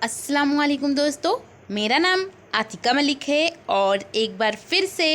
अस्सलामुअलैकुम दोस्तों, मेरा नाम आतिका मलिक है और एक बार फिर से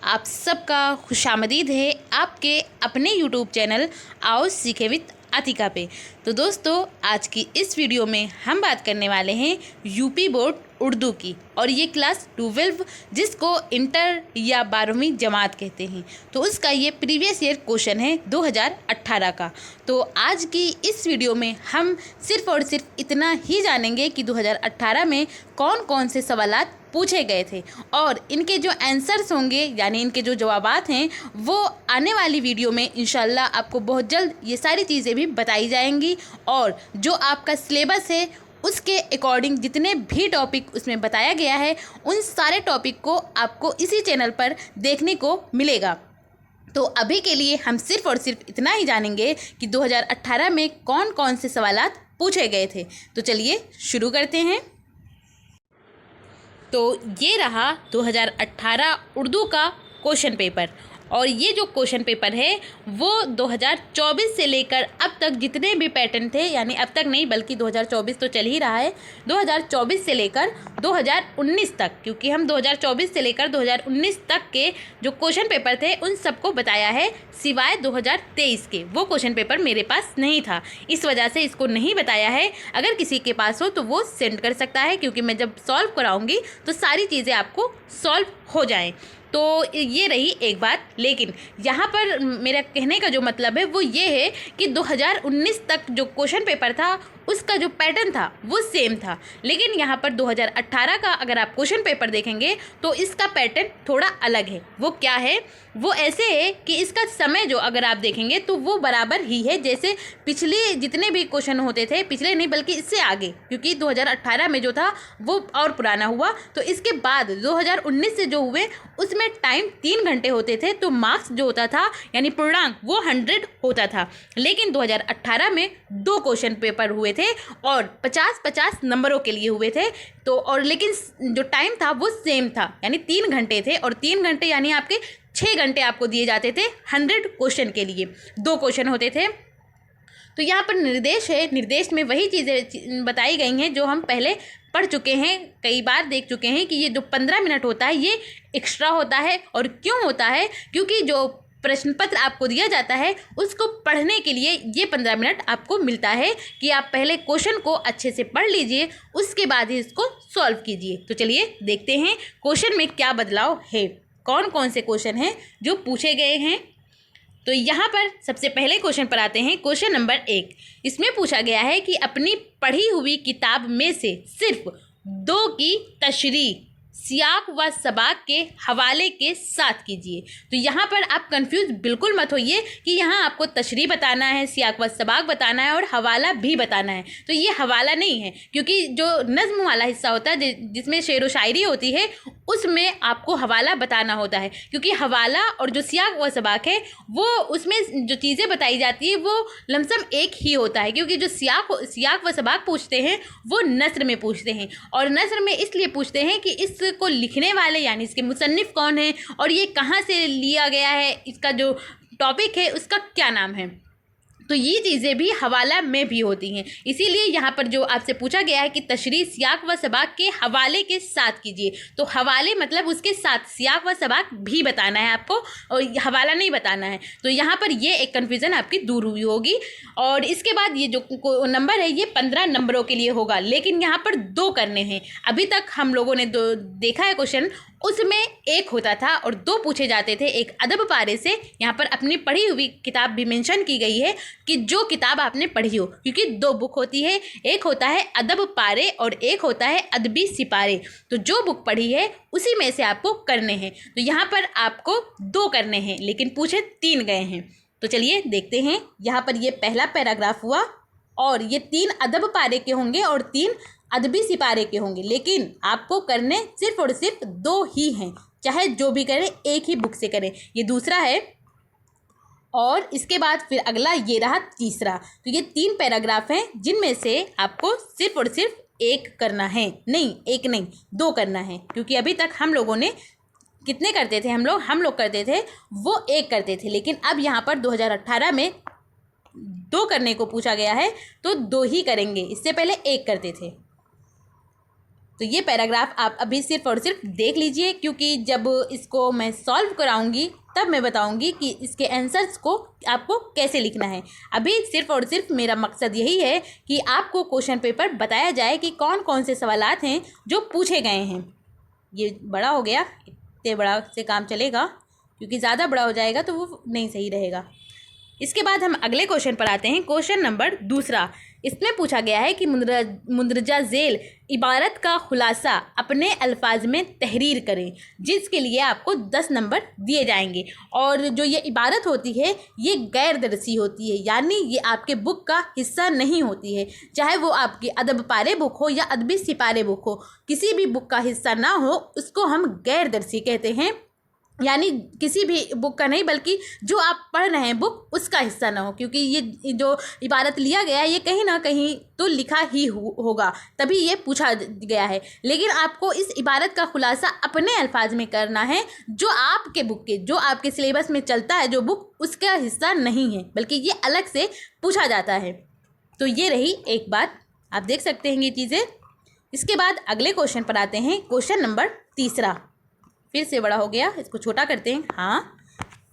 आप सबका खुशामदीद है आपके अपने यूट्यूब चैनल आओ सीखे विद आतिका पे। तो दोस्तों, आज की इस वीडियो में हम बात करने वाले हैं यूपी बोर्ड उर्दू की, और ये क्लास 12 जिसको इंटर या 12वीं जमात कहते हैं, तो उसका ये प्रीवियस ईयर क्वेश्चन है 2018 का। तो आज की इस वीडियो में हम सिर्फ और सिर्फ इतना ही जानेंगे कि 2018 में कौन कौन से सवालात पूछे गए थे और इनके जो आंसर्स होंगे यानी इनके जो जवाबात हैं वो आने वाली वीडियो में इंशाल्लाह आपको बहुत जल्द ये सारी चीज़ें भी बताई जाएंगी। और जो आपका सिलेबस है उसके अकॉर्डिंग जितने भी टॉपिक उसमें बताया गया है उन सारे टॉपिक को आपको इसी चैनल पर देखने को मिलेगा। तो अभी के लिए हम सिर्फ और सिर्फ इतना ही जानेंगे कि 2018 में कौन कौन से सवालात पूछे गए थे। तो चलिए शुरू करते हैं। तो ये रहा 2018 उर्दू का क्वेश्चन पेपर, और ये जो क्वेश्चन पेपर है वो 2024 से लेकर अब तक जितने भी पैटर्न थे, यानी अब तक नहीं बल्कि 2024 तो चल ही रहा है, 2024 से लेकर 2019 तक, क्योंकि हम 2024 से लेकर 2019 तक के जो क्वेश्चन पेपर थे उन सबको बताया है, सिवाय 2023 के। वो क्वेश्चन पेपर मेरे पास नहीं था, इस वजह से इसको नहीं बताया है। अगर किसी के पास हो तो वो सेंड कर सकता है, क्योंकि मैं जब सॉल्व कराऊंगी तो सारी चीज़ें आपको सॉल्व हो जाएं। तो ये रही एक बात। लेकिन यहाँ पर मेरा कहने का जो मतलब है वो ये है कि 2019 तक जो क्वेश्चन पेपर था उसका जो पैटर्न था वो सेम था, लेकिन यहाँ पर 2018 का अगर आप क्वेश्चन पेपर देखेंगे तो इसका पैटर्न थोड़ा अलग है। वो क्या है? वो ऐसे है कि इसका समय जो अगर आप देखेंगे तो वो बराबर ही है जैसे पिछले जितने भी क्वेश्चन होते थे, पिछले नहीं बल्कि इससे आगे, क्योंकि 2018 में जो था वो और पुराना हुआ। तो इसके बाद 2019 से जो हुए उसमें टाइम 3 घंटे होते थे, तो मार्क्स जो होता था यानी पूर्णांक वो 100 होता था। लेकिन 2018 में 2 क्वेश्चन पेपर हुए थे और 50-50 नंबरों के लिए हुए थे। तो और लेकिन जो टाइम था वो सेम था, यानी 3 घंटे थे, और 3 घंटे यानी आपके 6 घंटे आपको दिए जाते थे 100 क्वेश्चन के लिए। 2 क्वेश्चन होते थे। तो यहाँ पर निर्देश है, निर्देश में वही चीज़ें बताई गई हैं जो हम पहले पढ़ चुके हैं, कई बार देख चुके हैं कि ये जो 15 मिनट होता है ये एक्स्ट्रा होता है। और क्यों होता है? क्योंकि जो प्रश्न पत्र आपको दिया जाता है उसको पढ़ने के लिए ये 15 मिनट आपको मिलता है कि आप पहले क्वेश्चन को अच्छे से पढ़ लीजिए, उसके बाद ही इसको सॉल्व कीजिए। तो चलिए देखते हैं क्वेश्चन में क्या बदलाव है, कौन कौन से क्वेश्चन हैं जो पूछे गए हैं। तो यहाँ पर सबसे पहले क्वेश्चन पर आते हैं। क्वेश्चन नंबर 1, इसमें पूछा गया है कि अपनी पढ़ी हुई किताब में से सिर्फ 2 की तशरीह सियाक व सबाक के हवाले के साथ कीजिए। तो यहाँ पर आप कंफ्यूज बिल्कुल मत होइए कि यहाँ आपको तशरीह बताना है, सियाक व सबाक बताना है और हवाला भी बताना है। तो ये हवाला नहीं है, क्योंकि जो नज़्म वाला हिस्सा होता है जिसमें शेर व शायरी होती है उसमें आपको हवाला बताना होता है, क्योंकि हवाला और जो सियाक व सबाक है वो उसमें जो चीज़ें बताई जाती है वो लमसम एक ही होता है। क्योंकि जो सियाक व सबाक पूछते हैं वो नस्र में पूछते हैं, और नस्र में इसलिए पूछते हैं कि इसको लिखने वाले यानी इसके मुसन्निफ कौन है और ये कहाँ से लिया गया है, इसका जो टॉपिक है उसका क्या नाम है। तो ये चीज़ें भी हवाला में भी होती हैं। इसीलिए यहाँ पर जो आपसे पूछा गया है कि तशरीह सियाक व सबाक के हवाले के साथ कीजिए, तो हवाले मतलब उसके साथ सियाक व सबाक भी बताना है आपको और हवाला नहीं बताना है। तो यहाँ पर ये एक कन्फ्यूज़न आपकी दूर हुई होगी। और इसके बाद ये जो नंबर है ये 15 नंबरों के लिए होगा, लेकिन यहाँ पर 2 करने हैं। अभी तक हम लोगों ने देखा है क्वेश्चन, उसमें 1 होता था और 2 पूछे जाते थे एक अदब पारे से। यहाँ पर अपनी पढ़ी हुई किताब भी मेंशन की गई है कि जो किताब आपने पढ़ी हो, क्योंकि 2 बुक होती है, एक होता है अदब पारे और एक होता है अदबी सिपारे। तो जो बुक पढ़ी है उसी में से आपको करने हैं। तो यहाँ पर आपको 2 करने हैं, लेकिन पूछे 3 गए हैं। तो चलिए देखते हैं। यहाँ पर ये पहला पैराग्राफ हुआ और ये 3 अदब पारे के होंगे और 3 अदबी सिपारे के होंगे, लेकिन आपको करने सिर्फ और सिर्फ 2 ही हैं, चाहे जो भी करें एक ही बुक से करें। ये दूसरा है। और इसके बाद फिर अगला ये रहा तीसरा। तो ये 3 पैराग्राफ हैं जिनमें से आपको सिर्फ और सिर्फ 1 करना है, नहीं 1 नहीं 2 करना है, क्योंकि अभी तक हम लोगों ने कितने करते थे, हम लोग करते थे वो 1 करते थे, लेकिन अब यहाँ पर 2018 में 2 करने को पूछा गया है तो 2 ही करेंगे, इससे पहले 1 करते थे। तो ये पैराग्राफ आप अभी सिर्फ और सिर्फ देख लीजिए, क्योंकि जब इसको मैं सॉल्व कराऊंगी तब मैं बताऊंगी कि इसके आंसर्स को आपको कैसे लिखना है। अभी सिर्फ और सिर्फ मेरा मकसद यही है कि आपको क्वेश्चन पेपर बताया जाए कि कौन कौन से सवालात हैं जो पूछे गए हैं। ये बड़ा हो गया, इतने बड़ा से काम चलेगा, क्योंकि ज़्यादा बड़ा हो जाएगा तो वो नहीं सही रहेगा। इसके बाद हम अगले क्वेश्चन पर आते हैं। क्वेश्चन नंबर 2 इसमें पूछा गया है कि मुंदरजा झेल इबारत का खुलासा अपने अल्फाज में तहरीर करें, जिसके लिए आपको 10 नंबर दिए जाएंगे। और जो ये इबारत होती है ये गैर दरसी होती है, यानी ये आपके बुक का हिस्सा नहीं होती है। चाहे वो आपकी अदब पारे बुक हो या अदबी सिपारे बुक हो, किसी भी बुक का हिस्सा ना हो उसको हम गैर दरसी कहते हैं। यानी किसी भी बुक का नहीं, बल्कि जो आप पढ़ रहे हैं बुक उसका हिस्सा ना हो, क्योंकि ये जो इबारत लिया गया है ये कहीं ना कहीं तो लिखा ही होगा, तभी ये पूछा गया है। लेकिन आपको इस इबारत का खुलासा अपने अल्फाज में करना है, जो आपके बुक के, जो आपके सिलेबस में चलता है जो बुक, उसका हिस्सा नहीं है, बल्कि ये अलग से पूछा जाता है। तो ये रही एक बात, आप देख सकते हैं ये चीज़ें। इसके बाद अगले क्वेश्चन पर आते हैं। क्वेश्चन नंबर 3 फिर से बड़ा हो गया, इसको छोटा करते हैं। हाँ,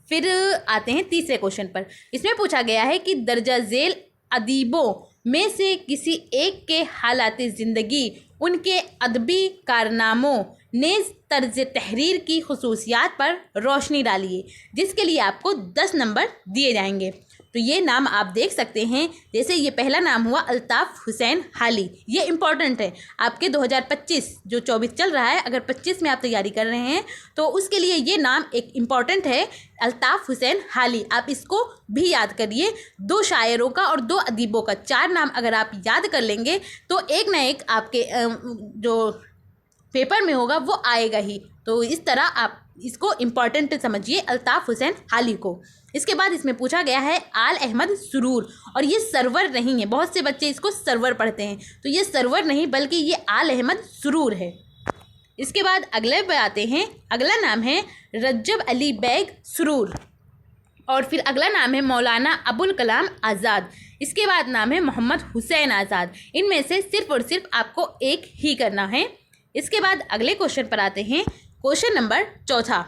फिर आते हैं तीसरे क्वेश्चन पर। इसमें पूछा गया है कि दर्जा झेल अदीबों में से किसी एक के हालात ज़िंदगी, उनके अदबी कारनामों नेज़ तर्ज तहरीर की खसूसियात पर रोशनी डालिए, जिसके लिए आपको 10 नंबर दिए जाएंगे। तो ये नाम आप देख सकते हैं, जैसे ये पहला नाम हुआ अल्ताफ़ हुसैन हाली। ये इम्पॉर्टेंट है आपके 2025 जो 24 चल रहा है, अगर 25 में आप तैयारी कर रहे हैं तो उसके लिए ये नाम एक इम्पॉर्टेंट है, अल्ताफ़ हुसैन हाली। आप इसको भी याद करिए। 2 शायरों का और 2 अदीबों का 4 नाम अगर आप याद कर लेंगे तो एक ना एक आपके जो पेपर में होगा वो आएगा ही। तो इस तरह आप इसको इम्पॉर्टेंट समझिए, अल्ताफ़ हुसैन हाली को। इसके बाद इसमें पूछा गया है आल अहमद सुरूर, और ये सरवर नहीं है, बहुत से बच्चे इसको सरवर पढ़ते हैं, तो ये सरवर नहीं बल्कि ये आल अहमद सुरूर है। इसके बाद अगले पे आते हैं। अगला नाम है रज्जब अली बैग सुरूर, और फिर अगला नाम है मौलाना अबुल कलाम आज़ाद। इसके बाद नाम है मोहम्मद हुसैन आज़ाद। इनमें से सिर्फ और सिर्फ आपको एक ही करना है। इसके बाद अगले क्वेश्चन पर आते हैं। क्वेश्चन नंबर 4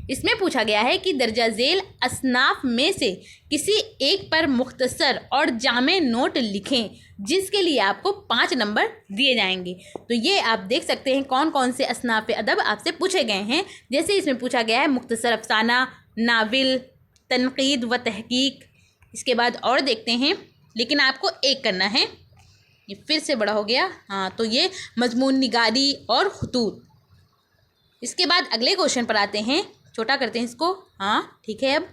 इसमें पूछा गया है कि दर्जा झेल असनाफ में से किसी एक पर मुख्तसर और जामे नोट लिखें, जिसके लिए आपको 5 नंबर दिए जाएंगे। तो ये आप देख सकते हैं कौन कौन से असनाफ अदब आपसे पूछे गए हैं। जैसे इसमें पूछा गया है मुख्तसर अफसाना, नाविल, तनकीद व तहकीक। इसके बाद और देखते हैं, लेकिन आपको एक करना है। ये फिर से बड़ा हो गया। हाँ, तो ये मजमून निगारी और खुतूत। इसके बाद अगले क्वेश्चन पर आते हैं, छोटा करते हैं इसको। हाँ ठीक है। अब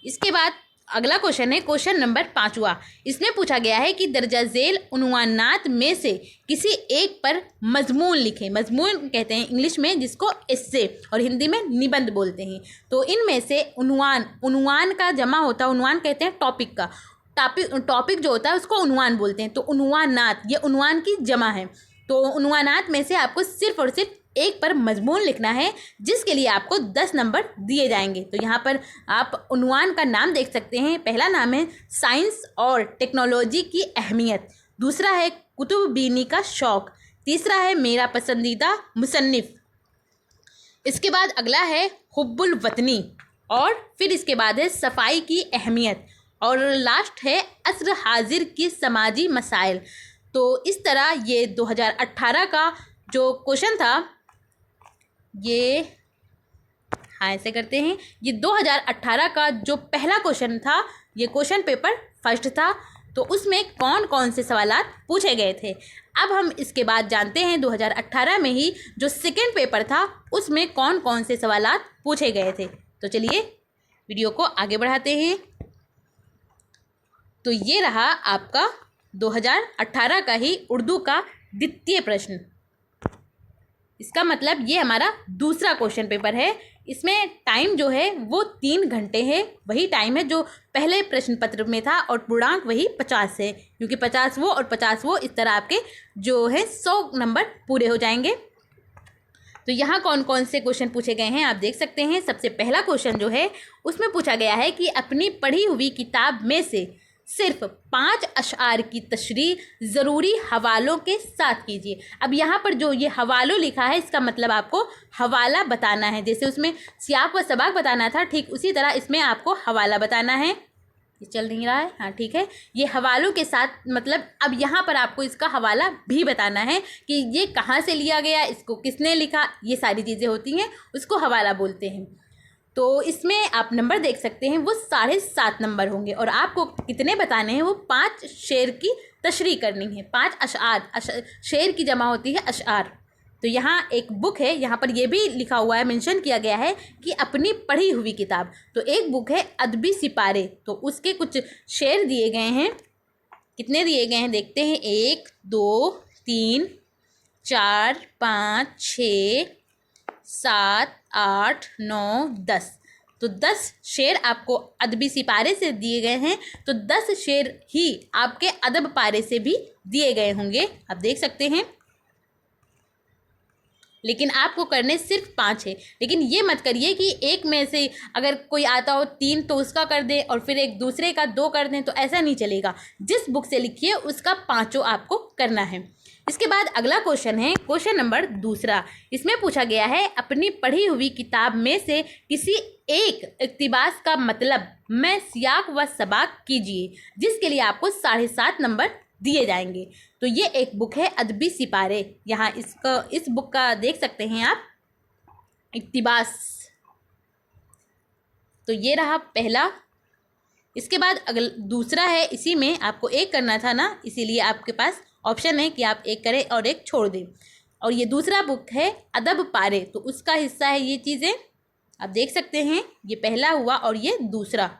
इसके बाद अगला क्वेश्चन है क्वेश्चन नंबर 5। इसमें पूछा गया है कि दर्जा झेल उन्वानात में से किसी एक पर मजमून लिखें। मजमून कहते हैं इंग्लिश में जिसको एस्से, और हिंदी में निबंध बोलते हैं। तो इनमें से उन्वान का जमा होता है, उन्वान कहते हैं टॉपिक का, टॉपिक जो होता है उसको उन्वान बोलते हैं। तो उन्वानात ये उन्वान की जमा है। तो उन्वानात में से आपको सिर्फ और सिर्फ एक पर मजमून लिखना है, जिसके लिए आपको 10 नंबर दिए जाएंगे। तो यहाँ पर आप उन्वान का नाम देख सकते हैं। पहला नाम है साइंस और टेक्नोलॉजी की अहमियत, दूसरा है कुतुब बीनी का शौक़, तीसरा है मेरा पसंदीदा मुसन्निफ। इसके बाद अगला है हुब्बुल वतनी, और फिर इसके बाद है सफाई की अहमियत, और लास्ट है अस्र हाजिर की समाजी मसाइल। तो इस तरह ये 2018 का जो क्वेश्चन था, ये हाँ ऐसे करते हैं, ये 2018 का जो पहला क्वेश्चन था, ये क्वेश्चन पेपर फर्स्ट था। तो उसमें कौन कौन से सवालात पूछे गए थे। अब हम इसके बाद जानते हैं 2018 में ही जो सेकेंड पेपर था उसमें कौन कौन से सवालात पूछे गए थे। तो चलिए वीडियो को आगे बढ़ाते हैं। तो ये रहा आपका 2018 का ही उर्दू का द्वितीय प्रश्न। इसका मतलब ये हमारा दूसरा क्वेश्चन पेपर है। इसमें टाइम जो है वो 3 घंटे है, वही टाइम है जो पहले प्रश्न पत्र में था, और पूर्णांक वही 50 है, क्योंकि 50 वो और 50 वो, इस तरह आपके जो है 100 नंबर पूरे हो जाएंगे। तो यहाँ कौन कौन से क्वेश्चन पूछे गए हैं आप देख सकते हैं। सबसे पहला क्वेश्चन जो है उसमें पूछा गया है कि अपनी पढ़ी हुई किताब में से सिर्फ 5 अशआर की तशरीह ज़रूरी हवालों के साथ कीजिए। अब यहाँ पर जो ये हवालों लिखा है इसका मतलब आपको हवाला बताना है। जैसे उसमें सियाक व सबाक बताना था, ठीक उसी तरह इसमें आपको हवाला बताना है। ये चल नहीं रहा है, हाँ ठीक है। ये हवालों के साथ मतलब अब यहाँ पर आपको इसका हवाला भी बताना है कि ये कहाँ से लिया गया, इसको किसने लिखा, ये सारी चीज़ें होती हैं, उसको हवाला बोलते हैं। तो इसमें आप नंबर देख सकते हैं, वो 7.5 नंबर होंगे और आपको कितने बताने हैं, वो 5 शेर की तशरीह करनी है। 5 अशआर, शेर की जमा होती है अशआर। तो यहाँ एक बुक है, यहाँ पर ये भी लिखा हुआ है, मेंशन किया गया है कि अपनी पढ़ी हुई किताब। तो एक बुक है अदबी सिपारे, तो उसके कुछ शेर दिए गए हैं। कितने दिए गए हैं देखते हैं, 1 2 3 4 5 6 7 8 9 10। तो 10 शेर आपको अदबी सिपारे से दिए गए हैं। तो 10 शेर ही आपके अदब पारे से भी दिए गए होंगे, आप देख सकते हैं। लेकिन आपको करने सिर्फ 5 है। लेकिन ये मत करिए कि एक में से अगर कोई आता हो 3 तो उसका कर दें और फिर एक दूसरे का 2 कर दें, तो ऐसा नहीं चलेगा। जिस बुक से लिखिए उसका 5 आपको करना है। इसके बाद अगला क्वेश्चन है, क्वेश्चन नंबर 2। इसमें पूछा गया है, अपनी पढ़ी हुई किताब में से किसी एक इक्तिबास का मतलब में सियाक व सबाक कीजिए, जिसके लिए आपको 7.5 नंबर दिए जाएंगे। तो ये एक बुक है अदबी सिपारे, यहाँ इस बुक का देख सकते हैं आप इक्तिबास। तो ये रहा पहला। इसके बाद दूसरा है, इसी में आपको एक करना था ना, इसीलिए आपके पास ऑप्शन है कि आप एक करें और एक छोड़ दें। और ये दूसरा बुक है अदब पारे, तो उसका हिस्सा है ये चीज़ें, आप देख सकते हैं। ये पहला हुआ और ये दूसरा।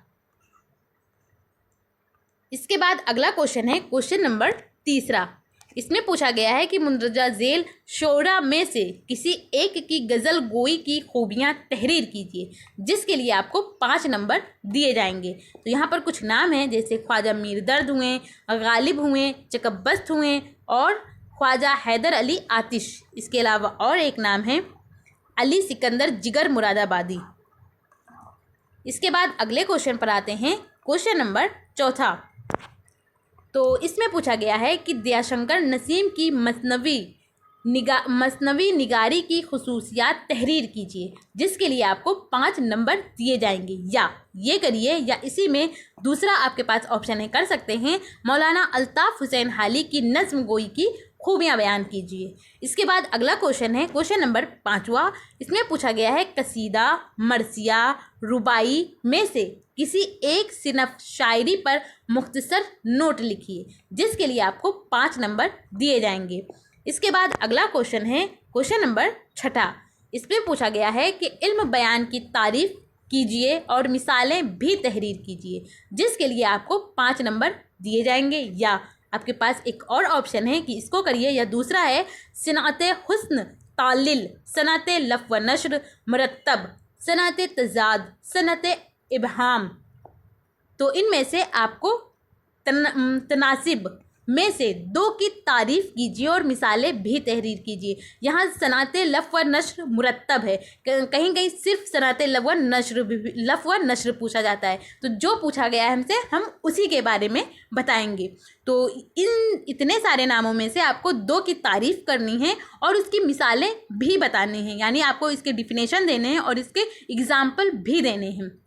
इसके बाद अगला क्वेश्चन है, क्वेश्चन नंबर 3। इसमें पूछा गया है कि मुंदरजा झेल शोरा में से किसी एक की गज़ल गोई की खूबियाँ तहरीर कीजिए, जिसके लिए आपको 5 नंबर दिए जाएंगे। तो यहाँ पर कुछ नाम हैं, जैसे ख्वाजा मीर दर्द हुए, गालिब हुए, चकबस्त हुए और ख्वाजा हैदर अली आतिश। इसके अलावा और एक नाम है अली सिकंदर जिगर मुरादाबादी। इसके बाद अगले क्वेश्चन पर आते हैं, क्वेश्चन नंबर 4। तो इसमें पूछा गया है कि दयाशंकर नसीम की मसनवी निगारी की खुसूसियात तहरीर कीजिए, जिसके लिए आपको 5 नंबर दिए जाएंगे। या ये करिए, या इसी में दूसरा आपके पास ऑप्शन है, कर सकते हैं मौलाना अल्ताफ़ हुसैन हाली की नज़्म गोई की खूबियाँ बयान कीजिए। इसके बाद अगला क्वेश्चन है, क्वेश्चन नंबर 5। इसमें पूछा गया है, कसीदा, मरसिया, रुबाई में से किसी एक सिनफ शायरी पर मुख्तसर नोट लिखिए, जिसके लिए आपको 5 नंबर दिए जाएंगे। इसके बाद अगला क्वेश्चन है, क्वेश्चन नंबर 6। इसमें पूछा गया है कि इल्म बयान की तारीफ कीजिए और मिसालें भी तहरीर कीजिए, जिसके लिए आपको 5 नंबर दिए जाएंगे। या आपके पास एक और ऑप्शन है कि इसको करिए, या दूसरा है सनात हुस्न तालिल, सनात लफ व नश्र मुरत्तब, सनात तजाद, सनात इबहाम। तो इनमें से आपको तनासिब में से 2 की तारीफ़ कीजिए और मिसालें भी तहरीर कीजिए। यहाँ सनात लफ व नश्र मुरत्तब है, कहीं कहीं सिर्फ सनात लफ व नश्र पूछा जाता है। तो जो पूछा गया है हमसे, हम उसी के बारे में बताएंगे। तो इतने सारे नामों में से आपको 2 की तारीफ़ करनी है और उसकी मिसालें भी बतानी हैं, यानी आपको इसके डिफिनेशन देने हैं और इसके एग्ज़ाम्पल भी देने हैं।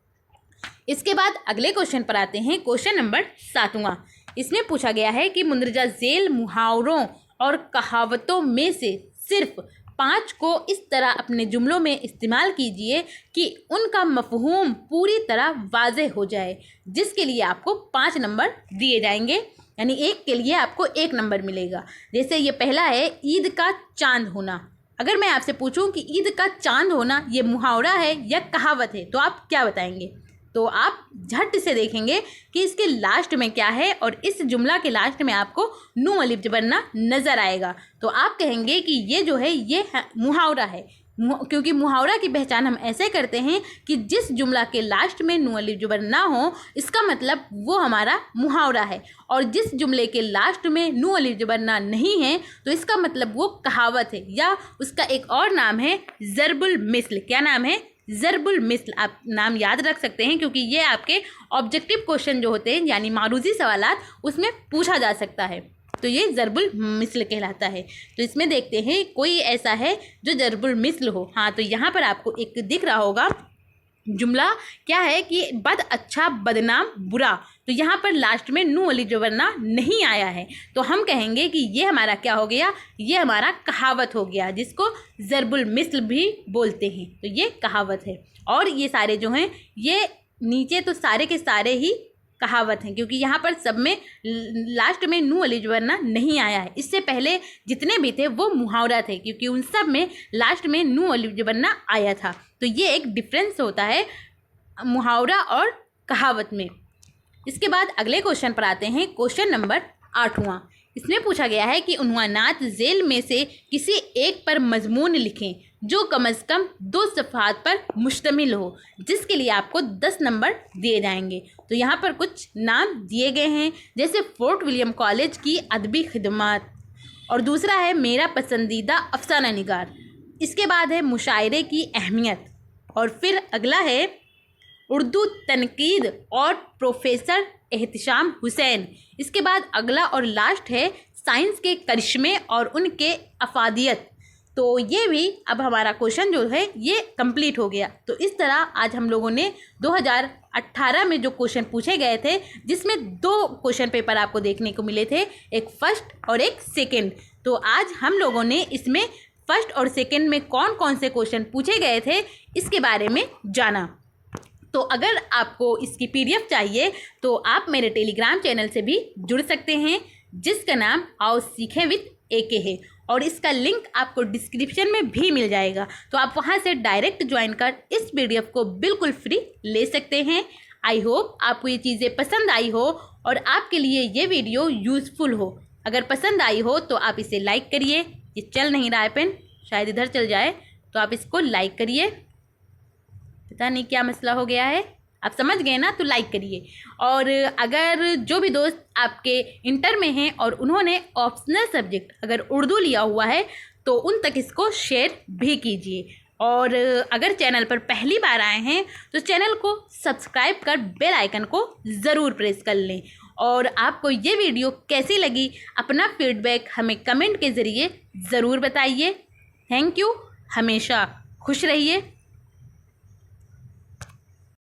इसके बाद अगले क्वेश्चन पर आते हैं, क्वेश्चन नंबर 7। इसमें पूछा गया है कि मुंदरजा झेल मुहावरों और कहावतों में से सिर्फ 5 को इस तरह अपने जुमलों में इस्तेमाल कीजिए कि उनका मफ़हूम पूरी तरह वाज़ेह हो जाए, जिसके लिए आपको 5 नंबर दिए जाएंगे। यानी एक के लिए आपको 1 नंबर मिलेगा। जैसे ये पहला है, ईद का चांद होना। अगर मैं आपसे पूछूं कि ईद का चांद होना ये मुहावरा है या कहावत है, तो आप क्या बताएंगे? तो आप झट से देखेंगे कि इसके लास्ट में क्या है, और इस जुमला के लास्ट में आपको नून अलिफ जबरना नज़र आएगा। तो आप कहेंगे कि ये जो है ये मुहावरा है, क्योंकि मुहावरा की पहचान हम ऐसे करते हैं कि जिस जुमला के लास्ट में नून अलिफ जबर ना हो, इसका मतलब वो हमारा मुहावरा है। और जिस जुमले के लास्ट में नून अलिफ जबर ना नहीं है, तो इसका मतलब वो कहावत है, या उसका एक और नाम है ज़रबुल मिस्ल। क्या नाम है? ज़रबुल मिस्ल आप नाम याद रख सकते हैं, क्योंकि ये आपके ऑब्जेक्टिव क्वेश्चन जो होते हैं यानी मारूजी सवालात उसमें पूछा जा सकता है। तो ये ज़रबुल मिस्ल कहलाता है। तो इसमें देखते हैं कोई ऐसा है जो ज़रबुल मिस्ल हो। हाँ, तो यहाँ पर आपको एक दिख रहा होगा जुमला, क्या है कि बद अच्छा बदनाम बुरा। तो यहाँ पर लास्ट में नू वाली जो वरना नहीं आया है, तो हम कहेंगे कि ये हमारा क्या हो गया, ये हमारा कहावत हो गया, जिसको ज़रबुल मिस्ल भी बोलते हैं। तो ये कहावत है। और ये सारे जो हैं ये नीचे तो सारे के सारे ही कहावत हैं, क्योंकि यहाँ पर सब में लास्ट में नू वाली जो वरना नहीं आया है। इससे पहले जितने भी थे वो मुहावरा थे, क्योंकि उन सब में लास्ट में नू वाली जो वरना आया था। तो ये एक डिफरेंस होता है मुहावरा और कहावत में। इसके बाद अगले क्वेश्चन पर आते हैं। क्वेश्चन नंबर 8वां। इसमें पूछा गया है कि उन्वानात झेल में से किसी एक पर मजमून लिखें जो कम से कम 2 सफ़हात पर मुश्तमिल हो, जिसके लिए आपको 10 नंबर दिए जाएंगे। तो यहाँ पर कुछ नाम दिए गए हैं, जैसे फोर्ट विलियम कॉलेज की अदबी खिदमत, और दूसरा है मेरा पसंदीदा अफसाना निगार। इसके बाद है मुशायरे की अहमियत, और फिर अगला है उर्दू तनकीद और प्रोफेसर एहतिशाम हुसैन। इसके बाद अगला और लास्ट है साइंस के करिश्मे और उनके अफादियत। तो ये भी अब हमारा क्वेश्चन जो है ये कंप्लीट हो गया। तो इस तरह आज हम लोगों ने 2018 में जो क्वेश्चन पूछे गए थे, जिसमें 2 क्वेश्चन पेपर आपको देखने को मिले थे, एक फर्स्ट और एक सेकेंड। तो आज हम लोगों ने इसमें फर्स्ट और सेकेंड में कौन कौन से क्वेश्चन पूछे गए थे इसके बारे में जाना। तो अगर आपको इसकी PDF चाहिए तो आप मेरे टेलीग्राम चैनल से भी जुड़ सकते हैं, जिसका नाम आओ सीखें विद AK है, और इसका लिंक आपको डिस्क्रिप्शन में भी मिल जाएगा। तो आप वहां से डायरेक्ट ज्वाइन कर इस PDF को बिल्कुल फ्री ले सकते हैं। आई होप आपको ये चीज़ें पसंद आई हो और आपके लिए ये वीडियो यूज़फुल हो। अगर पसंद आई हो तो आप इसे लाइक करिए। ये चल नहीं रहा है पेन, शायद इधर चल जाए, तो आप इसको लाइक करिए। पता नहीं क्या मसला हो गया है, आप समझ गए ना, तो लाइक करिए। और अगर जो भी दोस्त आपके इंटर में हैं और उन्होंने ऑप्शनल सब्जेक्ट अगर उर्दू लिया हुआ है तो उन तक इसको शेयर भी कीजिए। और अगर चैनल पर पहली बार आए हैं तो चैनल को सब्सक्राइब कर बेल आइकन को ज़रूर प्रेस कर लें। और आपको ये वीडियो कैसी लगी अपना फीडबैक हमें कमेंट के ज़रिए ज़रूर बताइए। Thank you. हमेशा खुश रहिए।